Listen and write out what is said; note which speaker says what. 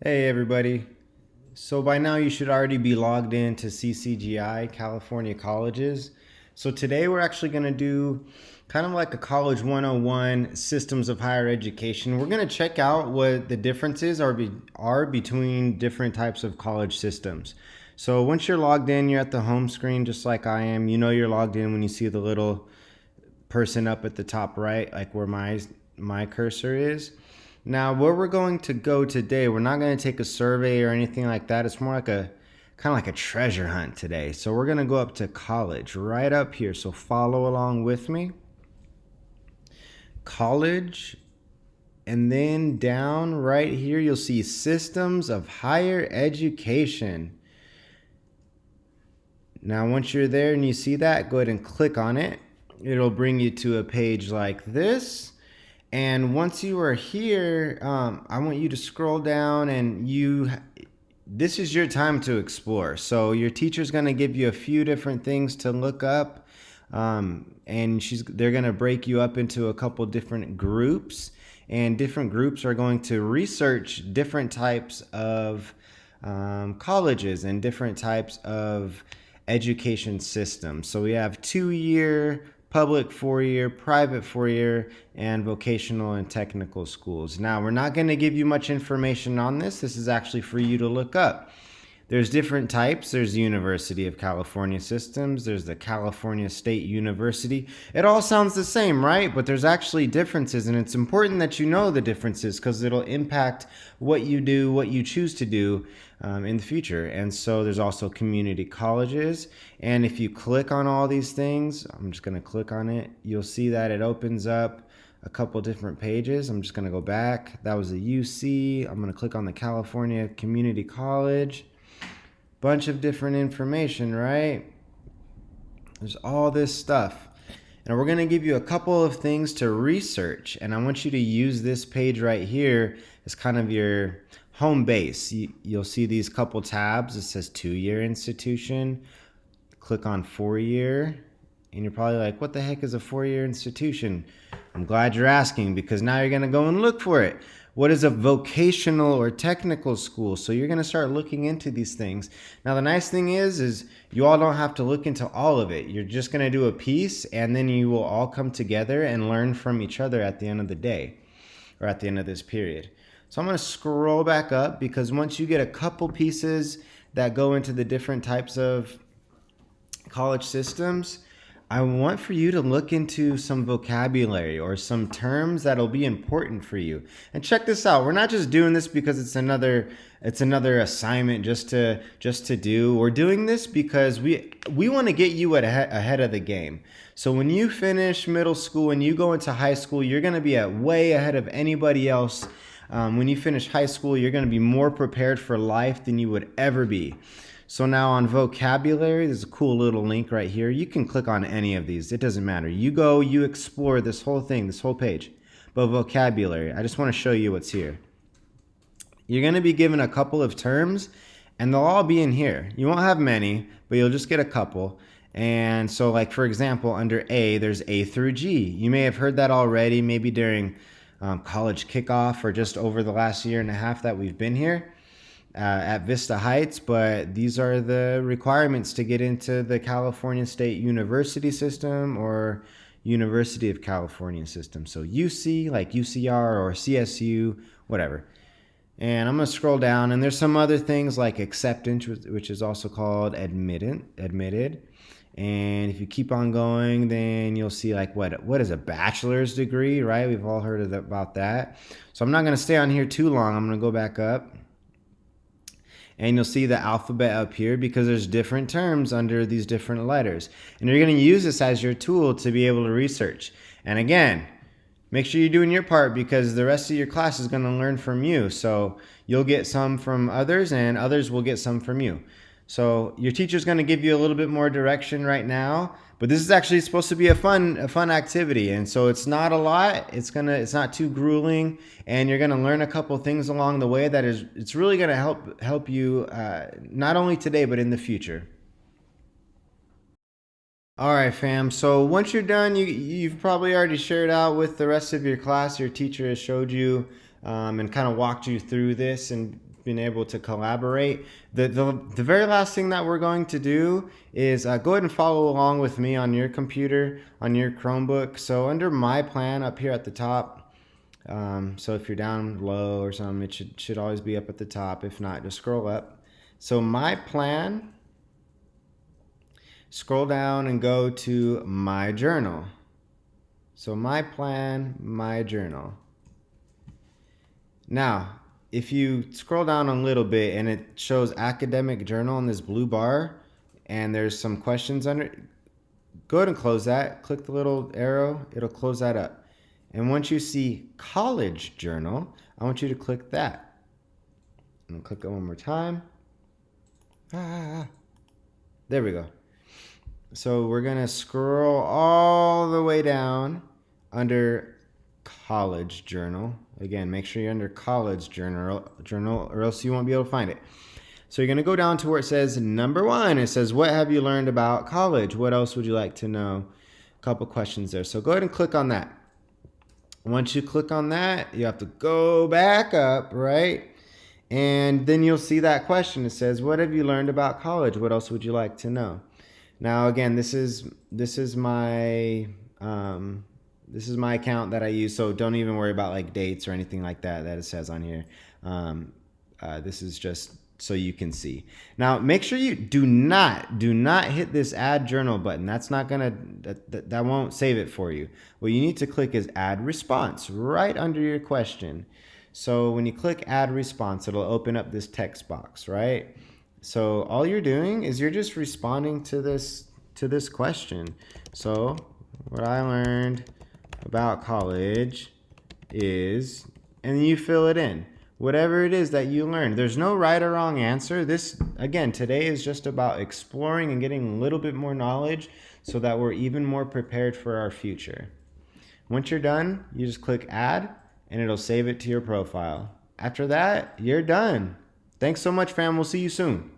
Speaker 1: Hey everybody. So by now you should already be logged in to CCGI, California Colleges. So today we're actually going to do kind of like a College 101 systems of higher education. We're going to check out what the differences are between different types of college systems. So once you're logged in, you're at the home screen just like I am. You know you're logged in when you see the little person up at the top right, like where my cursor is. Now, where we're going to go today, we're not going to take a survey or anything like that. It's more like a kind of like a treasure hunt today. So we're going to go up to college right up here. So follow along with me. College, and then down right here, you'll see systems of higher education. Now, once you're there and you see that, go ahead and click on it. It'll bring you to a page like this. And once you are here, I want you to scroll down and this is your time to explore. So your teacher's going to give you a few different things to look up. And they're going to break you up into a couple different groups. And different groups are going to research different types of colleges and different types of education systems. So we have 2-year, public 4-year, private 4-year, and vocational and technical schools. Now, we're not going to give you much information on this. This is actually for you to look up. There's different types. There's the University of California systems. There's the California State University. It all sounds the same, right? But there's actually differences, and it's important that you know the differences because it'll impact what you do, what you choose to do in the future. And so there's also community colleges. And if you click on all these things, I'm just going to click on it. You'll see that it opens up a couple different pages. I'm just going to go back. That was the UC. I'm going to click on the California Community College. Bunch of different information, right? There's all this stuff. And we're going to give you a couple of things to research. And I want you to use this page right here as kind of your home base. You'll see these couple tabs. It says 2-year institution. Click on 4-year. And you're probably like, what the heck is a 4-year institution? I'm glad you're asking because now you're going to go and look for it. What is a vocational or technical school? So you're going to start looking into these things. Now, the nice thing is you all don't have to look into all of it. You're just going to do a piece, and then you will all come together and learn from each other at the end of the day or at the end of this period. So I'm going to scroll back up because once you get a couple pieces that go into the different types of college systems, I want for you to look into some vocabulary or some terms that'll be important for you. And check this out. We're not just doing this because it's another assignment just to do. We're doing this because we want to get you ahead of the game. So when you finish middle school and you go into high school, you're going to be way ahead of anybody else. When you finish high school, you're going to be more prepared for life than you would ever be. So now on vocabulary, there's a cool little link right here. You can click on any of these. It doesn't matter. You go, you explore this whole thing, this whole page. But vocabulary, I just want to show you what's here. You're going to be given a couple of terms, and they'll all be in here. You won't have many, but you'll just get a couple. And so like, for example, under A, there's A through G. You may have heard that already, maybe during college kickoff or just over the last year and a half that we've been here. At Vista Heights, but these are the requirements to get into the California State University system or University of California system. So UC, like UCR or CSU, whatever. And I'm going to scroll down, and there's some other things like acceptance, which is also called admitted. And if you keep on going, then you'll see like what is a bachelor's degree, right? We've all heard about that. So I'm not going to stay on here too long. I'm going to go back up. And you'll see the alphabet up here because there's different terms under these different letters. And you're going to use this as your tool to be able to research. And again, make sure you're doing your part because the rest of your class is going to learn from you. So you'll get some from others and others will get some from you. So your teacher's going to give you a little bit more direction right now, but this is actually supposed to be a fun activity. And so it's not a lot. It's not too grueling, and you're going to learn a couple things along the way it's really going to help you not only today but in the future. All right, fam. So once you're done, you've probably already shared out with the rest of your class. Your teacher has showed you and kind of walked you through this and been able to collaborate. The very last thing that we're going to do is go ahead and follow along with me on your computer, on your Chromebook. So under my plan up here at the top, so if you're down low or something, it should always be up at the top. If not, just scroll up. So my plan, scroll down and go to my journal. So my plan, my journal. Now, if you scroll down a little bit and it shows academic journal in this blue bar and there's some questions under it, go ahead and close that. Click the little arrow, it'll close that up. And once you see college journal, I want you to click that. And click it one more time. There we go. So we're gonna scroll all the way down under college journal. Again, make sure you're under college journal or else you won't be able to find it. So you're gonna go down to where it says number 1. It says, what have you learned about college? What else would you like to know? A couple questions there. So go ahead and click on that. Once you click on that, you have to go back up, right? And then you'll see that question. It says, what have you learned about college? What else would you like to know? Now, again, this is my account that I use, so don't even worry about like dates or anything like that it says on here. This is just so you can see. Now, make sure you do not hit this add journal button. That's not gonna that won't save it for you. What you need to click is add response right under your question. So when you click add response, it'll open up this text box, right? So all you're doing is you're just responding to this question. So what I learned about college is, and you fill it in. Whatever it is that you learned. There's no right or wrong answer. This, again, today is just about exploring and getting a little bit more knowledge so that we're even more prepared for our future. Once you're done, you just click add and it'll save it to your profile. After that, you're done. Thanks so much, fam. We'll see you soon.